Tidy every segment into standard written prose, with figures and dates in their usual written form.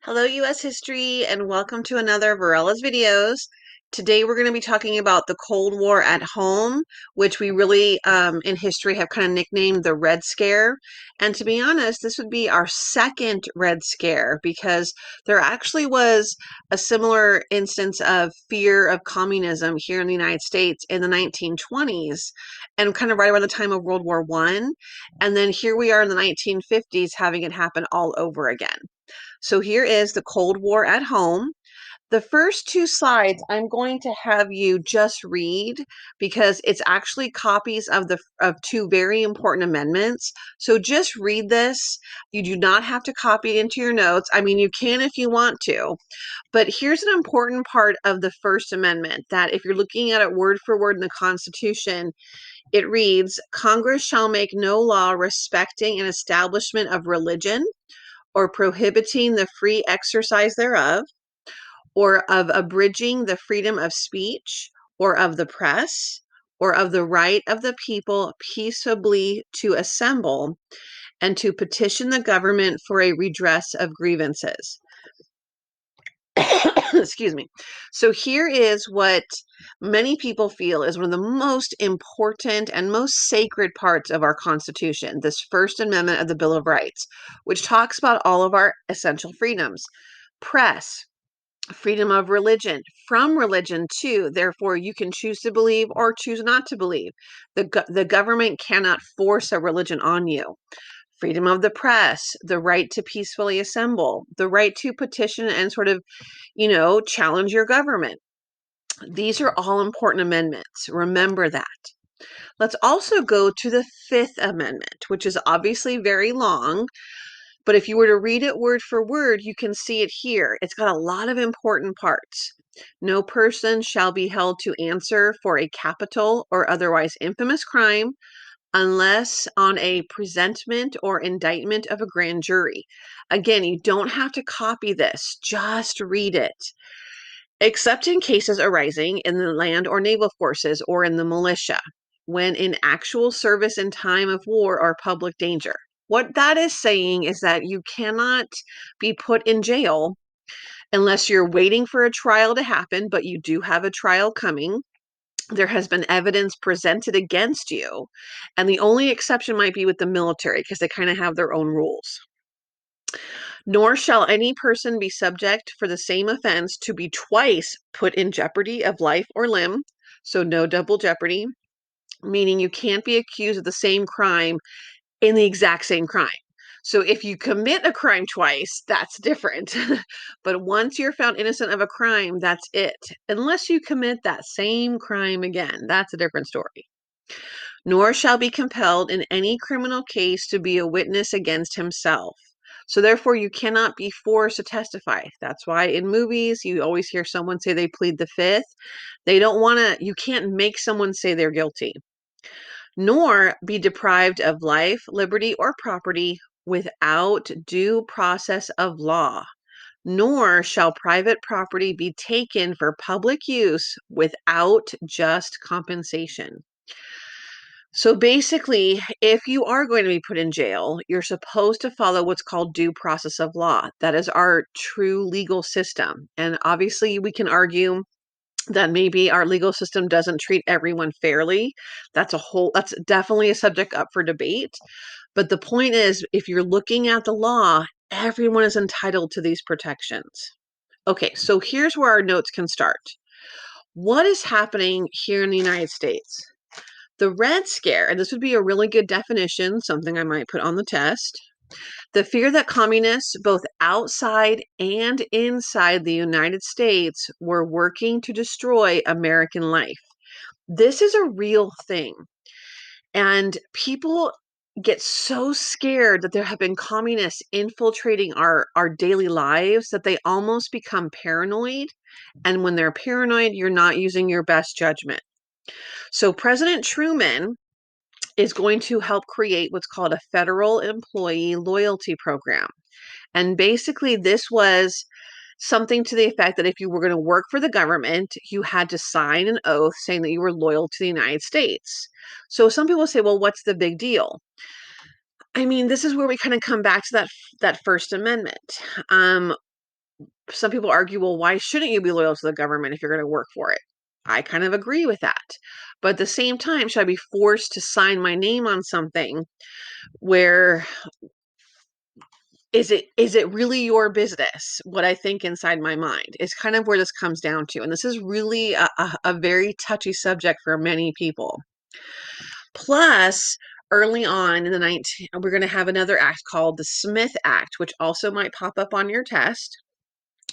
Hello, U.S. History, and welcome to another Varela's videos. Today we're going to be talking about the Cold War at home, which we really, in history, have kind of nicknamed the Red Scare. And to be honest, this would be our second Red Scare because there actually was a similar instance of fear of communism here in the United States in the 1920s, and kind of right around the time of World War I. And then here we are in the 1950s having it happen all over again. So here is the Cold War at home. The first two slides I'm going to have you just read because it's actually copies of two very important amendments. So just read this. You do not have to copy it into your notes. I mean, you can if you want to, but here's an important part of the First Amendment that if you're looking at it word for word in the Constitution, it reads, Congress shall make no law respecting an establishment of religion or prohibiting the free exercise thereof, or of abridging the freedom of speech, or of the press, or of the right of the people peaceably to assemble and to petition the government for a redress of grievances. Excuse me. So here is what many people feel is one of the most important and most sacred parts of our Constitution, this First Amendment of the Bill of Rights, which talks about all of our essential freedoms. Press, freedom of religion, from religion too. Therefore, you can choose to believe or choose not to believe. The government cannot force a religion on you. Freedom of the press, the right to peacefully assemble, the right to petition and sort of, challenge your government. These are all important amendments. Remember that. Let's also go to the Fifth Amendment, which is obviously very long, but if you were to read it word for word, you can see it here. It's got a lot of important parts. No person shall be held to answer for a capital or otherwise infamous crime unless on a presentment or indictment of a grand jury. Again, you don't have to copy this, just read it. Except in cases arising in the land or naval forces or in the militia, when in actual service in time of war or public danger. What that is saying is that you cannot be put in jail unless you're waiting for a trial to happen, but you do have a trial coming. There has been evidence presented against you, and the only exception might be with the military because they kind of have their own rules. Nor shall any person be subject for the same offense to be twice put in jeopardy of life or limb. So no double jeopardy, meaning you can't be accused of the same crime in the exact same crime. So if you commit a crime twice, that's different. But once you're found innocent of a crime, that's it. Unless you commit that same crime again, that's a different story. Nor shall be compelled in any criminal case to be a witness against himself. So therefore, you cannot be forced to testify. That's why in movies, you always hear someone say they plead the fifth. They don't want to, you can't make someone say they're guilty. Nor be deprived of life, liberty, or property without due process of law. Nor shall private property be taken for public use without just compensation. So basically, if you are going to be put in jail, you're supposed to follow what's called due process of law. That is our true legal system. And obviously, we can argue that maybe our legal system doesn't treat everyone fairly. That's definitely a subject up for debate. But the point is, if you're looking at the law, everyone is entitled to these protections. Okay, so here's where our notes can start. What is happening here in the United States? The Red Scare, and this would be a really good definition, something I might put on the test. The fear that communists, both outside and inside the United States, were working to destroy American life. This is a real thing. And people get so scared that there have been communists infiltrating our daily lives that they almost become paranoid. And when they're paranoid, you're not using your best judgment. So President Truman is going to help create what's called a federal employee loyalty program. And basically, this was something to the effect that if you were going to work for the government, you had to sign an oath saying that you were loyal to the United States. So some people say, well, what's the big deal? I mean, this is where we kind of come back to that First Amendment. Some people argue, well, why shouldn't you be loyal to the government if you're going to work for it? I kind of agree with that. But at the same time, should I be forced to sign my name on something where is it really your business? What I think inside my mind is kind of where this comes down to. And this is really a very touchy subject for many people. Plus, early on in the 19, we're going to have another act called the Smith Act, which also might pop up on your test,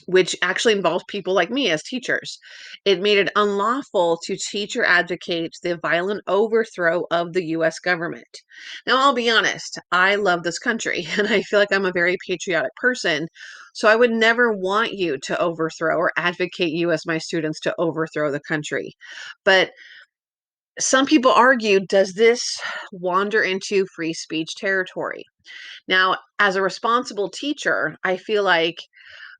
which actually involves people like me as teachers. It made it unlawful to teach or advocate the violent overthrow of the US government. Now, I'll be honest, I love this country and I feel like I'm a very patriotic person. So I would never want you to overthrow or advocate you as my students to overthrow the country. But some people argue, does this wander into free speech territory? Now, as a responsible teacher, I feel like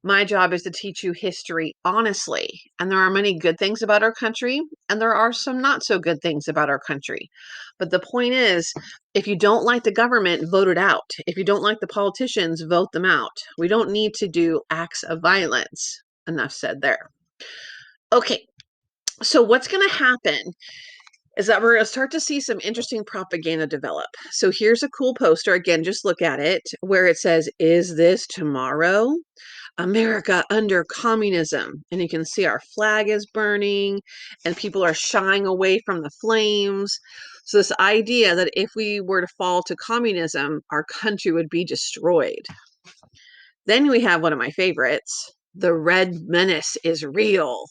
my job is to teach you history honestly. And there are many good things about our country, and there are some not so good things about our country. But the point is, if you don't like the government, vote it out. If you don't like the politicians, vote them out. We don't need to do acts of violence. Enough said there. Okay, so what's going to happen is that we're going to start to see some interesting propaganda develop. So here's a cool poster. Again, just look at it where it says, "Is this tomorrow? America under communism." And you can see our flag is burning and people are shying away from the flames. So this idea that if we were to fall to communism, our country would be destroyed. Then we have one of my favorites. "The Red Menace is real.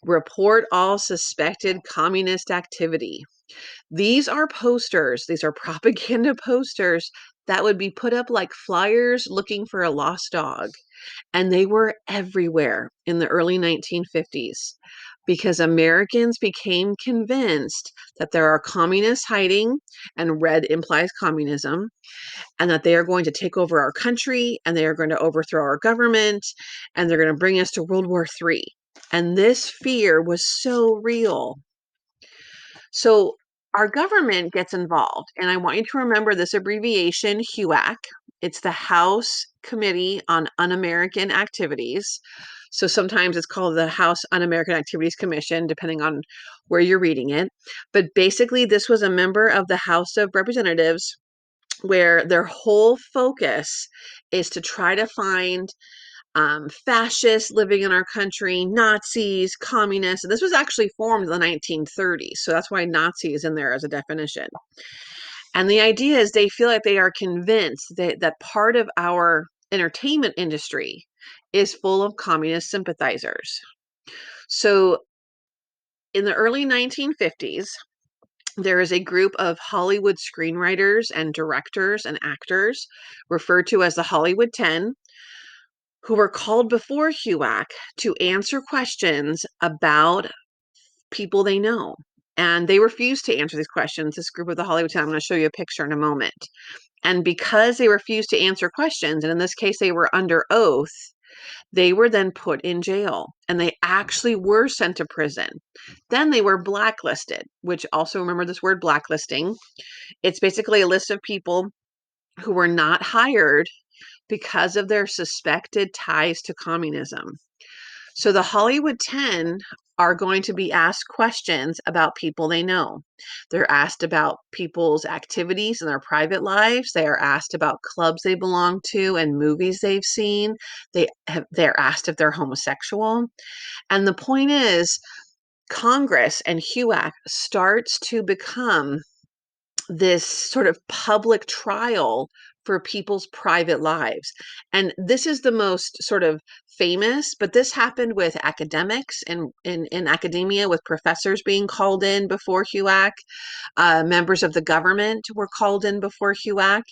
Report all suspected communist activity." These are posters, these are propaganda posters that would be put up like flyers looking for a lost dog. And they were everywhere in the early 1950s because Americans became convinced that there are communists hiding, and red implies communism, and that they are going to take over our country and they are going to overthrow our government and they're going to bring us to World War III. And this fear was so real. So our government gets involved, and I want you to remember this abbreviation, HUAC. It's the House Committee on Un-American Activities. So sometimes it's called the House Un-American Activities Commission, depending on where you're reading it. But basically, this was a member of the House of Representatives where their whole focus is to try to find fascists living in our country, Nazis, communists. This was actually formed in the 1930s, so that's why Nazi is in there as a definition. And the idea is they feel like they are convinced that part of our entertainment industry is full of communist sympathizers. So in the early 1950s, there is a group of Hollywood screenwriters and directors and actors referred to as the Hollywood 10 who were called before HUAC to answer questions about people they know. And they refused to answer these questions. This group of the Hollywood 10, I'm going to show you a picture in a moment. And because they refused to answer questions, and in this case, they were under oath, they were then put in jail and they actually were sent to prison. Then they were blacklisted, which also remember this word blacklisting. It's basically a list of people who were not hired because of their suspected ties to communism. So the Hollywood 10 are going to be asked questions about people they know. They're asked about people's activities in their private lives. They are asked about clubs they belong to and movies they've seen. They're asked if they're homosexual. And the point is, Congress and HUAC starts to become this sort of public trial for people's private lives. And this is the most sort of famous, but this happened with academics and in academia with professors being called in before HUAC. Members of the government were called in before HUAC.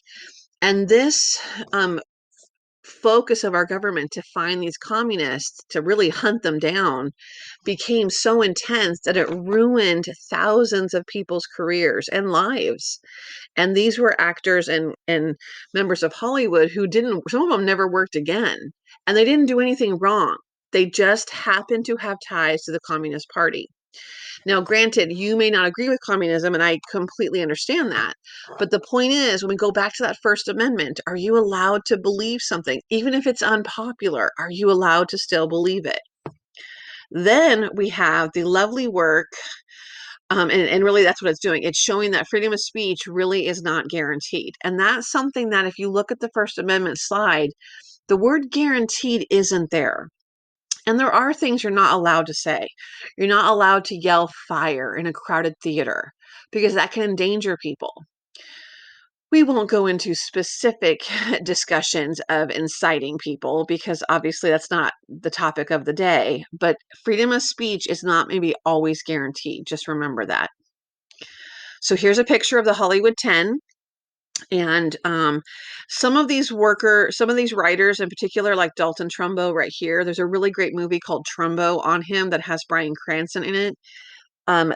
And this focus of our government to find these communists, to really hunt them down, became so intense that it ruined thousands of people's careers and lives. And these were actors and members of Hollywood who didn't, some of them never worked again. And they didn't do anything wrong. They just happened to have ties to the Communist Party. Now, granted, you may not agree with communism, and I completely understand that. But the point is, when we go back to that First Amendment, are you allowed to believe something? Even if it's unpopular, are you allowed to still believe it? Then we have the lovely work, and really that's what it's doing. It's showing that freedom of speech really is not guaranteed. And that's something that if you look at the First Amendment slide, the word guaranteed isn't there. And there are things you're not allowed to say. You're not allowed to yell fire in a crowded theater because that can endanger people. We won't go into specific discussions of inciting people because obviously that's not the topic of the day, but freedom of speech is not maybe always guaranteed. Just remember that. So here's a picture of the Hollywood 10. And some of these writers in particular, like Dalton Trumbo right here, there's a really great movie called Trumbo on him that has Bryan Cranston in it.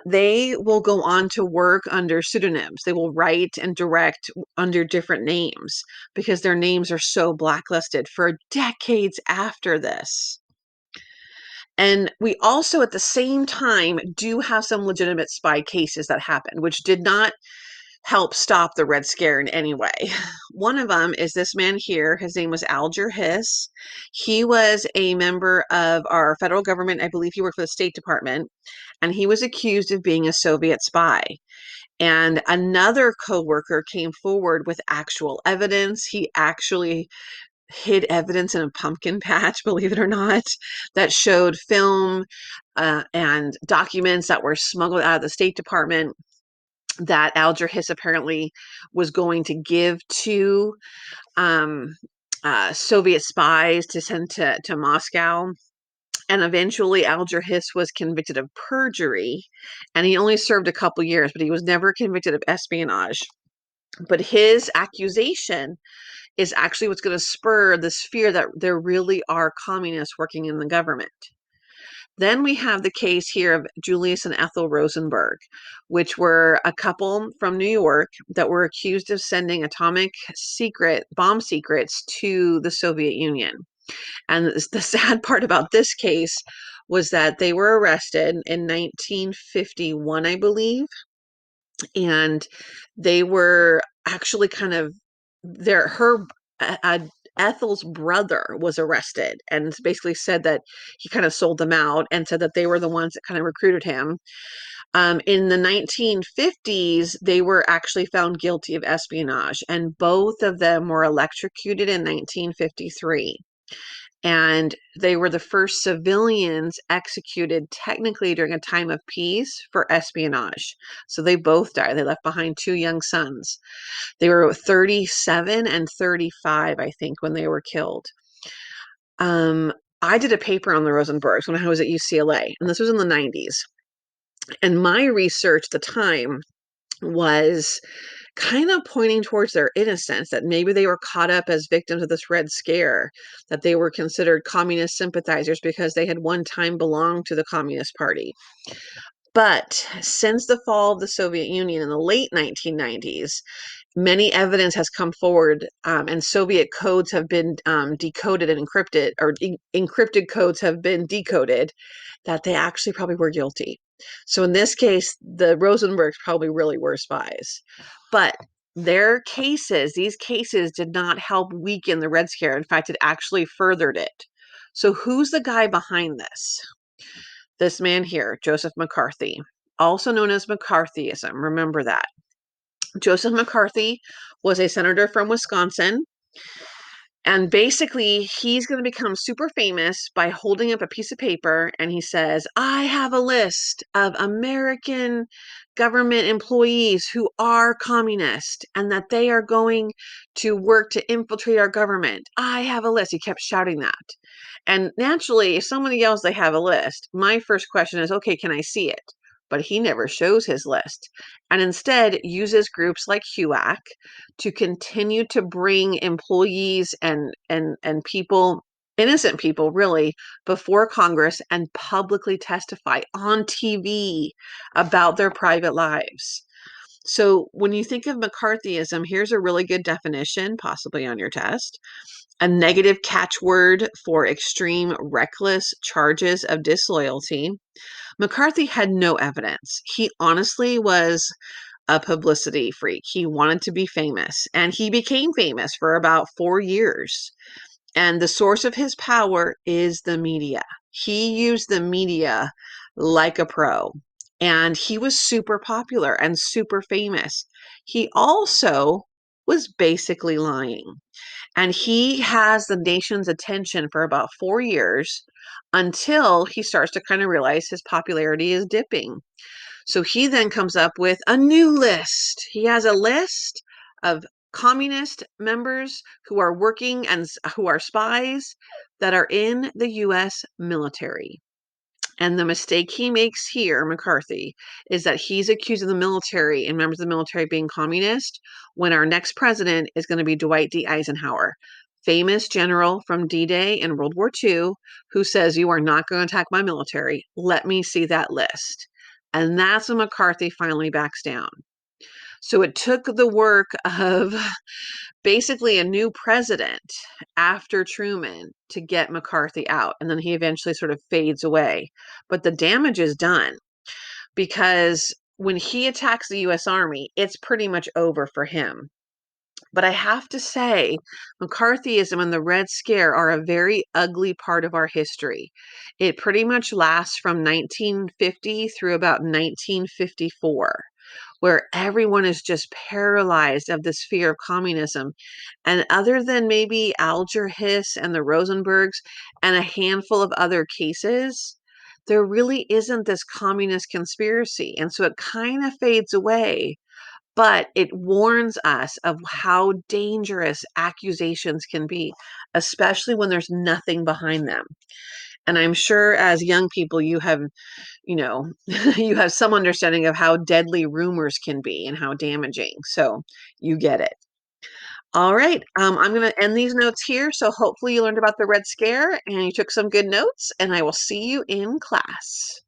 They will go on to work under pseudonyms. They will write and direct under different names because their names are so blacklisted for decades after this. And we also, at the same time, do have some legitimate spy cases that happened, which did not help stop the Red Scare in any way. One of them is this man here. His name was Alger Hiss. He was a member of our federal government. I believe he worked for the State Department, and he was accused of being a Soviet spy. And another coworker came forward with actual evidence. He actually hid evidence in a pumpkin patch, believe it or not, that showed film and documents that were smuggled out of the State Department that Alger Hiss apparently was going to give to um, Soviet spies to send to Moscow. And eventually, Alger Hiss was convicted of perjury, and he only served a couple years, but he was never convicted of espionage. But his accusation is actually what's going to spur this fear that there really are communists working in the government. Then we have the case here of Julius and Ethel Rosenberg, which were a couple from New York that were accused of sending atomic bomb secrets to the Soviet Union. And the sad part about this case was that they were arrested in 1951, I believe, and they were actually kind of Ethel's brother was arrested and basically said that he kind of sold them out and said that they were the ones that kind of recruited him. In the 1950s, they were actually found guilty of espionage, and both of them were electrocuted in 1953. And they were the first civilians executed technically during a time of peace for espionage. So they both died. They left behind two young sons. They were 37 and 35, I think, when they were killed. Um, I did a paper on the Rosenbergs when I was at UCLA, and this was in the 90s. And my research at the time was kind of pointing towards their innocence, that maybe they were caught up as victims of this Red Scare, that they were considered communist sympathizers because they had one time belonged to the Communist Party. But since the fall of the Soviet Union in the late 1990s, many evidence has come forward, and Soviet codes have been decoded and encrypted, or encrypted codes have been decoded, that they actually probably were guilty. So in this case, the Rosenbergs probably really were spies. But these cases did not help weaken the Red Scare. In fact, it actually furthered it. So who's the guy behind this? This man here, Joseph McCarthy, also known as McCarthyism. Remember that. Joseph McCarthy was a senator from Wisconsin. And basically, he's going to become super famous by holding up a piece of paper and he says, I have a list of American government employees who are communist and that they are going to work to infiltrate our government. I have a list. He kept shouting that. And naturally, if someone yells they have a list, my first question is, okay, can I see it? But he never shows his list and instead uses groups like HUAC to continue to bring employees and people, innocent people really, before Congress and publicly testify on TV about their private lives. So when you think of McCarthyism, here's a really good definition, possibly on your test. a negative catchword for extreme reckless charges of disloyalty. McCarthy had no evidence. He honestly was a publicity freak. He wanted to be famous, and he became famous for about 4 years. And the source of his power is the media. He used the media like a pro, and he was super popular and super famous. He also was basically lying. And he has the nation's attention for about 4 years until he starts to kind of realize his popularity is dipping. So he then comes up with a new list. He has a list of communist members who are working and who are spies that are in the US military. And the mistake he makes here, McCarthy, is that he's accusing the military and members of the military being communist when our next president is going to be Dwight D. Eisenhower, famous general from D-Day in World War II, who says, "You are not going to attack my military. Let me see that list." And that's when McCarthy finally backs down. So it took the work of basically a new president after Truman to get McCarthy out. And then he eventually sort of fades away. But the damage is done because when he attacks the US Army, it's pretty much over for him. But I have to say, McCarthyism and the Red Scare are a very ugly part of our history. It pretty much lasts from 1950 through about 1954, where everyone is just paralyzed of this fear of communism. And other than maybe Alger Hiss and the Rosenbergs and a handful of other cases, there really isn't this communist conspiracy. And so it kind of fades away, but it warns us of how dangerous accusations can be, especially when there's nothing behind them. And I'm sure as young people, you have, you have some understanding of how deadly rumors can be and how damaging. So you get it. All right. I'm going to end these notes here. So hopefully you learned about the Red Scare and you took some good notes, and I will see you in class.